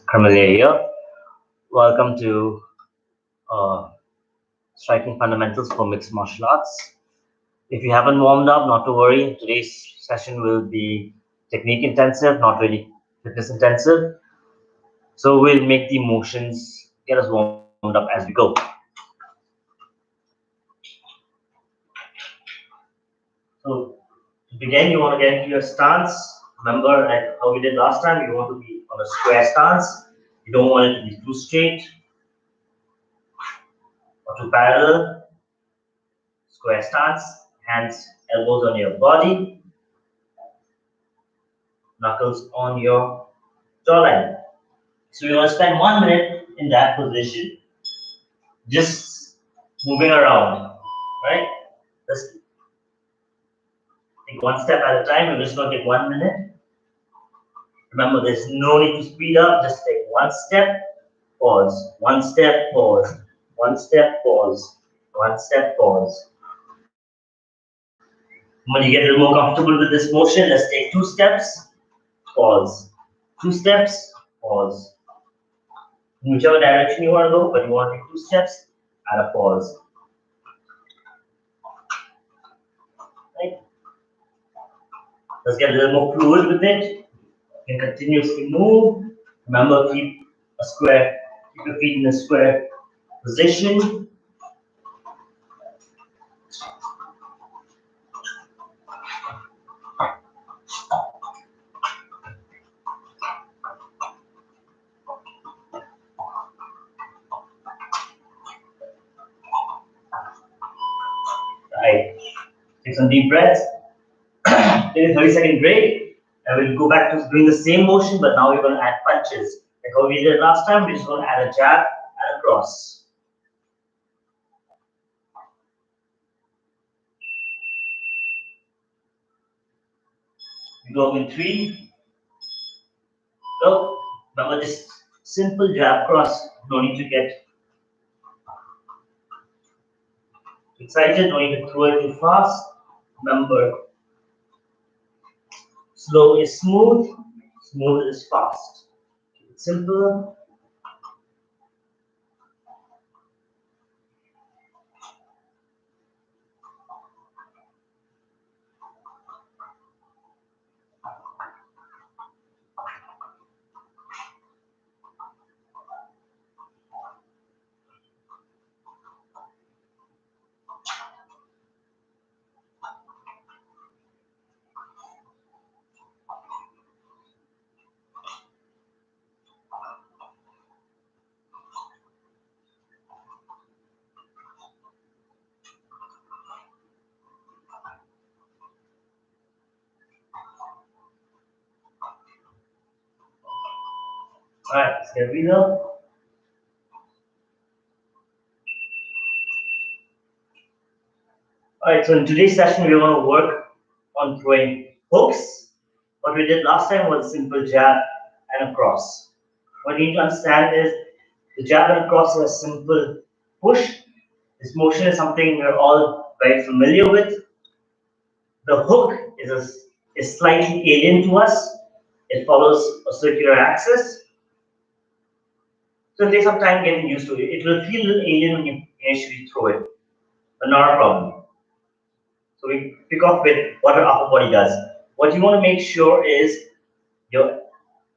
Khriemelie here. Welcome to uh, Striking Fundamentals for Mixed Martial Arts. If you haven't warmed up, not to worry. Today's session will be technique intensive, not really fitness intensive. So we'll make the motions get us warmed up as we go. So to begin, you want to get into your stance. Remember, like how we did last time, you want to be on a square stance. You don't want it to be too straight or too parallel. Square stance, hands, elbows on your body, knuckles on your jawline. So you're going to spend 1 minute in that position, just moving around, right? Let's take one step at a time. We're just going to take 1 minute. Remember, there's no need to speed up. Just take one step, pause, one step, pause, one step, pause, one step, pause. When you get a little more comfortable with this motion, let's take 2 steps, pause, 2 steps, pause. In whichever direction you want to go, but you want to take 2 steps, add a pause. Right? Let's get a little more fluid with it. You can continuously move. Remember, keep your feet in a square position. Right. Take some deep breaths. Take a 30-second break, and we'll go back to doing the same motion, but now we're going to add punches. Like how we did last time, we're just going to add a jab and a cross. We go in 3. Go. Remember this simple jab cross. No need to get excited, no need to throw it too fast. Remember, slow is smooth, smooth is fast. Keep it simple. Alright, let's get breather. Alright, so in today's session, we're going to work on throwing hooks. What we did last time was a simple jab and a cross. What you need to understand is the jab and cross is a simple push. This motion is something we're all very familiar with. The hook is slightly alien to us. It follows a circular axis. So it takes some time getting used to it. It will feel a little alien when you initially throw it, but not a problem. So we pick off with what our upper body does. What you want to make sure is your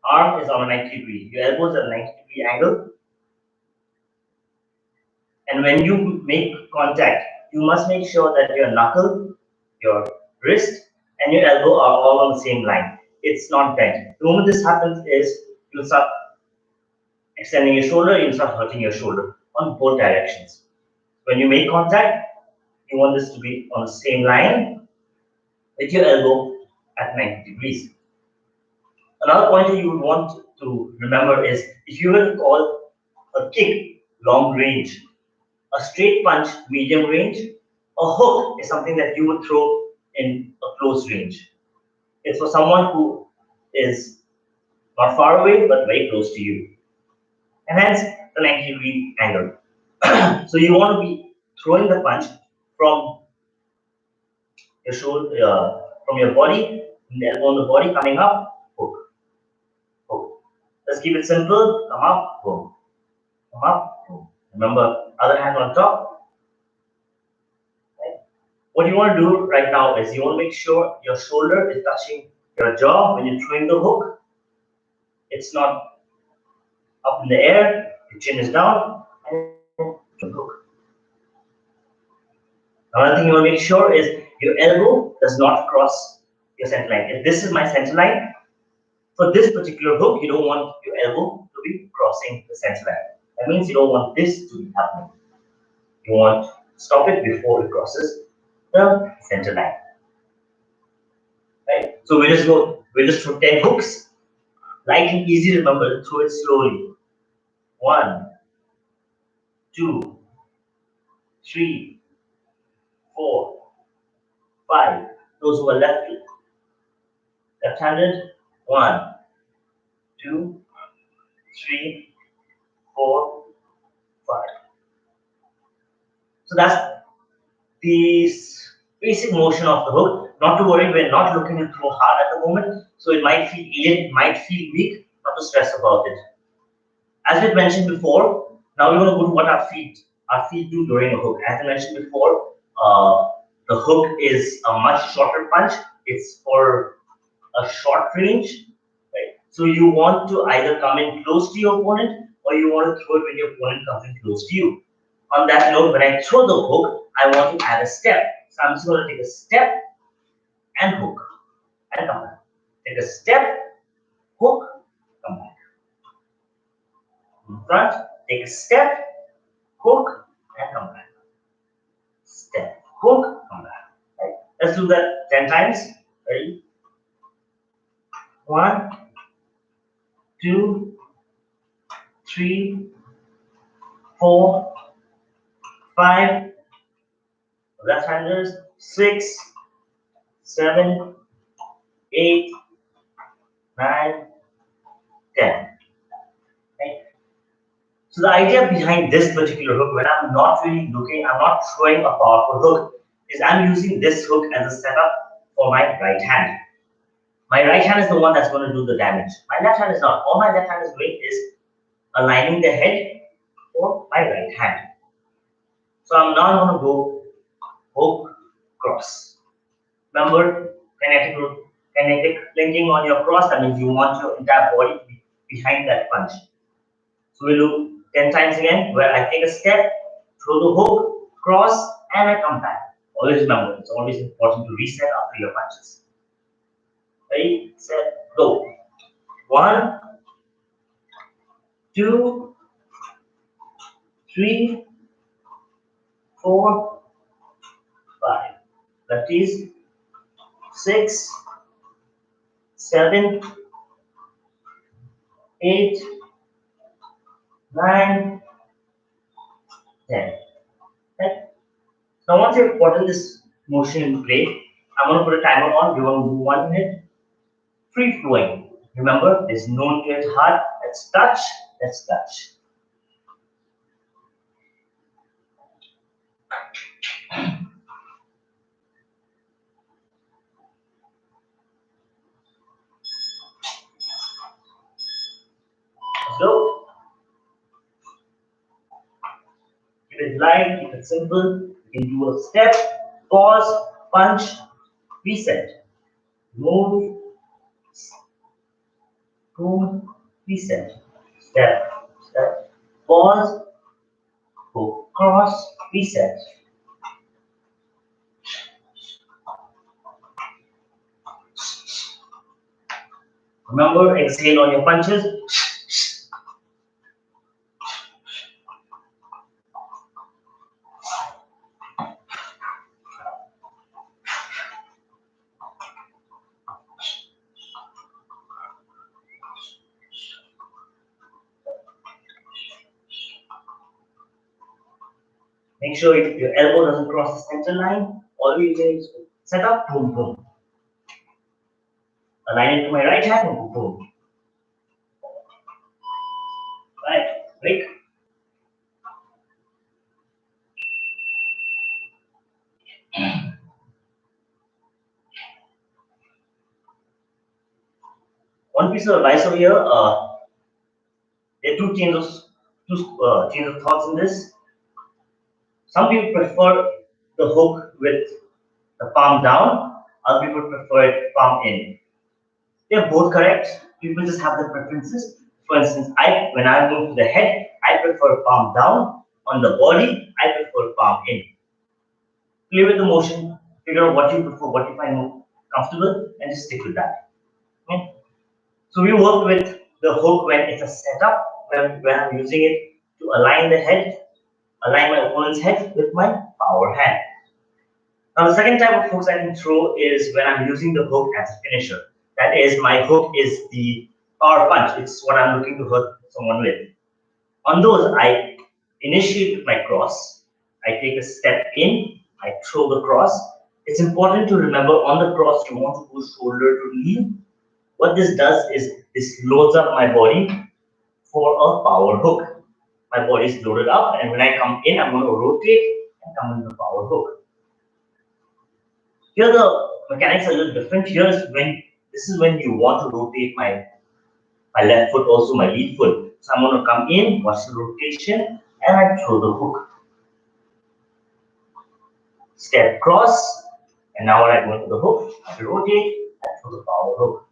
arm is on a 90 degree, your elbows at a 90-degree angle. And when you make contact, you must make sure that your knuckle, your wrist, and your elbow are all on the same line. It's not bent. The moment this happens is you'll start extending your shoulder, you'll start hurting your shoulder on both directions. When you make contact, you want this to be on the same line with your elbow at 90 degrees. Another pointer you would want to remember is if you were to call a kick long range, a straight punch medium range, a hook is something that you would throw in a close range. It's for someone who is not far away but very close to you. And hence the 90-degree angle. So you want to be throwing the punch from your shoulder, from your body, the elbow on the body coming up, hook, hook. Let's keep it simple. Come up, boom. Come up, boom. Remember, other hand on top. Right? What you want to do right now is you want to make sure your shoulder is touching your jaw when you're throwing the hook. It's not up in the air, your chin is down, and hook. Another thing you want to make sure is your elbow does not cross your center line. If this is my center line, for this particular hook, you don't want your elbow to be crossing the center line. That means you don't want this to be happening. You want to stop it before it crosses the center line. Right? So we just throw 10 hooks. Light and easy, remember, throw it slowly. 1, 2, 3, 4, 5. Those who are left-handed, 1, 2, 3, 4, 5. So that's the basic motion of the hook. Not to worry, we're not looking to throw hard at the moment, so it might feel alien, it might feel weak, not to stress about it. As we mentioned before, now we're going to go to what our feet do during a hook. As I mentioned before, the hook is a much shorter punch. It's for a short range, right? So you want to either come in close to your opponent, or you want to throw it when your opponent comes in close to you. On that note, when I throw the hook, I want to add a step. So I'm just going to take a step and hook and come back. Take a step, hook, come back. In front, take a step, hook, and come back. Step, hook, come back. Right. Let's do that 10 times. Ready? 1, 2, 3, 4, 5. Left-handers. 6, 7, 8, 9, 10. Right? So the idea behind this particular hook, when I'm not really looking, I'm not throwing a powerful hook, is I'm using this hook as a setup for my right hand. My right hand is the one that's going to do the damage. My left hand is not. All my left hand is doing is aligning the head for my right hand. So I'm now going to go hook, cross. Remember, kinetic linking on your cross, that means you want your entire body to be behind that punch. So we'll do 10 times again, where I take a step, throw the hook, cross, and I come back. Always remember, it's always important to reset after your punches. Ready, set, go. 1, 2, 3, 4, 5. Lefties. 6, 7, 8, 9, 10. Right? Now once you've gotten this motion in play, I'm going to put a timer on. You want to do 1 minute. Free flowing. Remember, there's no need to hit hard. Let's touch. Let's touch. Let's go. Keep it light, keep it simple. You can do a step, pause, punch, reset. Move, boom, reset. Step, step, pause, go cross, reset. Remember, exhale on your punches. Make sure your elbow doesn't cross the center line. All you do is set up, boom, boom. Align it to my right hand, boom, boom. Right, break. One piece of advice over here, chains of thoughts in this. Some people prefer the hook with the palm down. Other people prefer it palm in. They're both correct. People just have their preferences. For instance, when I move to the head, I prefer palm down. On the body, I prefer palm in. Play with the motion, figure out what you prefer, what you find more comfortable, and just stick with that. Okay? So we work with the hook when it's a setup, when I'm using it to align the head, align my opponent's head with my power hand. Now the second type of hooks I can throw is when I'm using the hook as a finisher. That is, my hook is the power punch. It's what I'm looking to hurt someone with. On those, I initiate with my cross. I take a step in, I throw the cross. It's important to remember on the cross, you want to go shoulder to knee. What this does is this loads up my body for a power hook. My body is loaded up, and when I come in, I'm going to rotate and come in the power hook. Here the mechanics are a little different. This is when you want to rotate my left foot, also my lead foot. So I'm going to come in, watch the rotation, and I throw the hook. Step cross, and now when I go into the hook, I rotate and throw the power hook.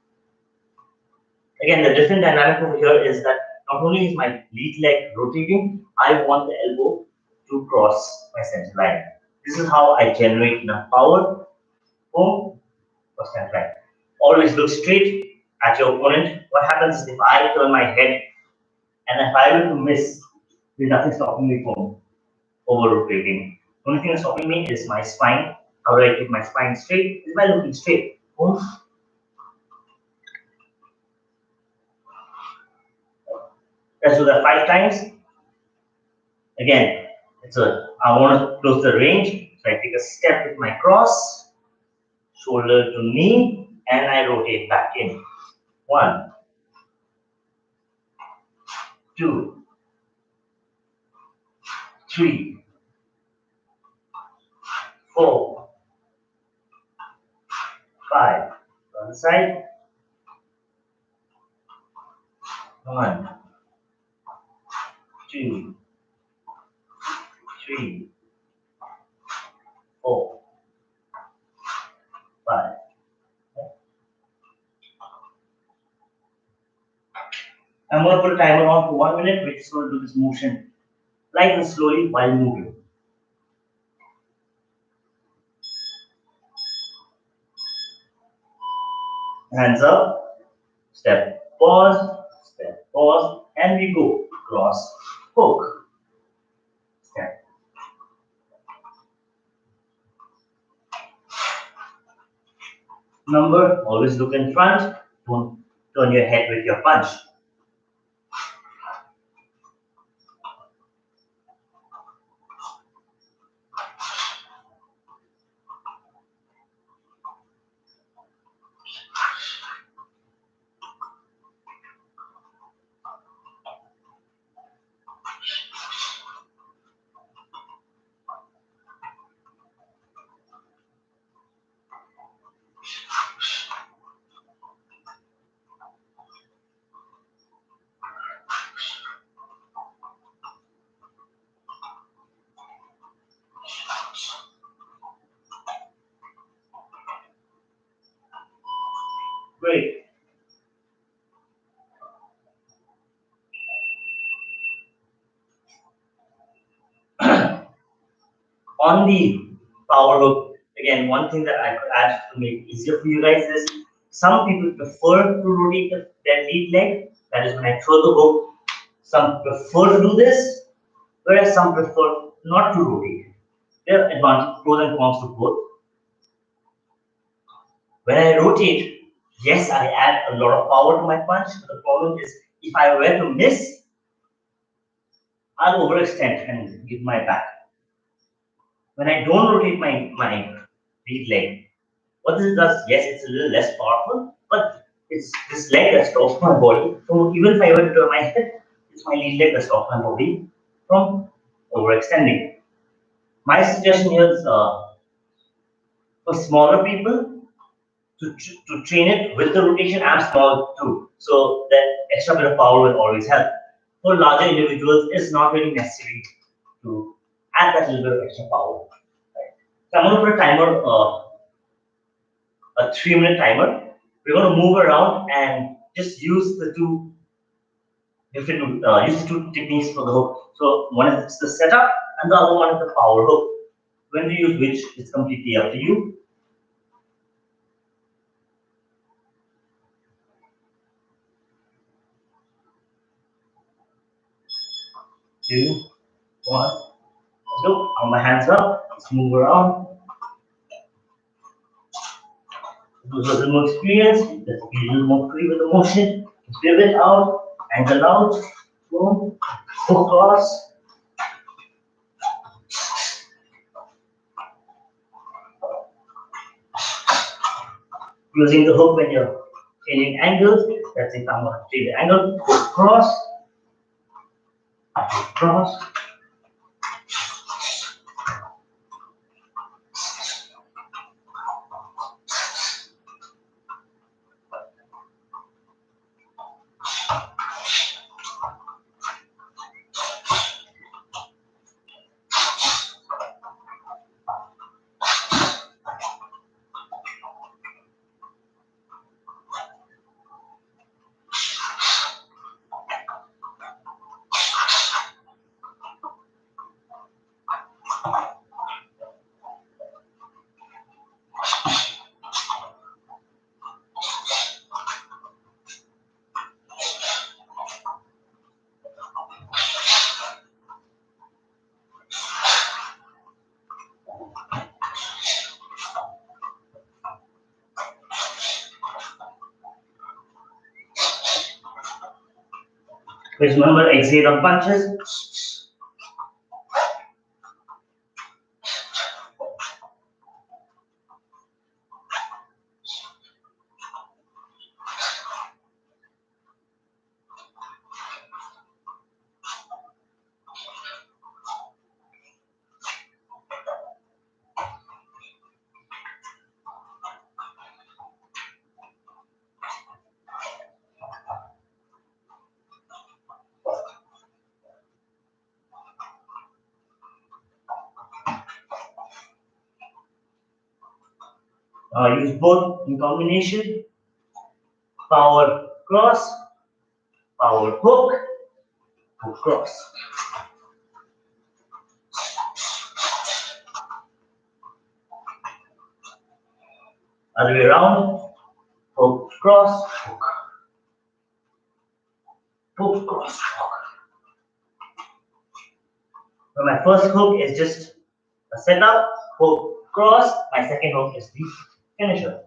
Again, the different dynamic over here is that not only is my lead leg rotating, I want the elbow to cross my center line. This is how I generate enough power for center line. Always look straight at your opponent. What happens is if I turn my head and if I were to miss, there's nothing stopping me from over rotating. The only thing that's stopping me is my spine. How do I keep my spine straight? Is by looking straight. Let's do that 5 times. Again, I want to close the range. So I take a step with my cross, shoulder to knee, and I rotate back in. 1, 2, 3, 4, 5. On the side. 1, 2, 3, 4, 5. I'm going to put a timer on for 1 minute. We're just going to do this motion light and slowly while moving. Hands up, step, pause, and we go. Cross, hook, step. Remember, always look in front. Don't turn your head with your punch. Great. On the power hook, again, one thing that I could add to make it easier for you guys is some people prefer to rotate their lead leg. That is when I throw the hook. Some prefer to do this, whereas some prefer not to rotate. There are advantages, pros and cons to both. When I rotate, yes, I add a lot of power to my punch. But the problem is, if I were to miss, I'll overextend and give my back. When I don't rotate my lead leg, what this does, yes, it's a little less powerful, but it's this leg that stops my body. So even if I were to turn my head, it's my lead leg that stops my body from overextending. My suggestion here is for smaller people to train it with the rotation. I'm small too, so that extra bit of power will always help. For larger individuals, it's not really necessary to add that little bit of extra power. Right? So I'm going to put a timer, a 3-minute timer. We're going to move around and just use the two use the two techniques for the hook. So one is the setup, and the other one is the power hook. When we use which is completely up to you. 2, 1. Let's go. On my hands up. Let's move around. Those are the more experience. Let's be a little more free with the motion. Pivot out, angle out, boom, hook cross. Using the hook when you're changing angles. Let's say I'm going to change the angle. Hook cross, cross. Please remember, exhale on punches. Use both in combination. Power cross, power hook, hook cross. Other way around. Hook cross, hook, hook cross, hook. So my first hook is just a setup, hook cross. My second hook is the finisher.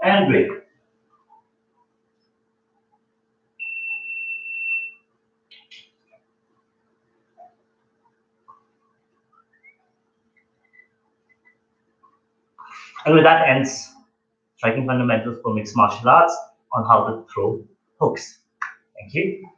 And break. And with that ends striking fundamentals for mixed martial arts on how to throw hooks. Thank you.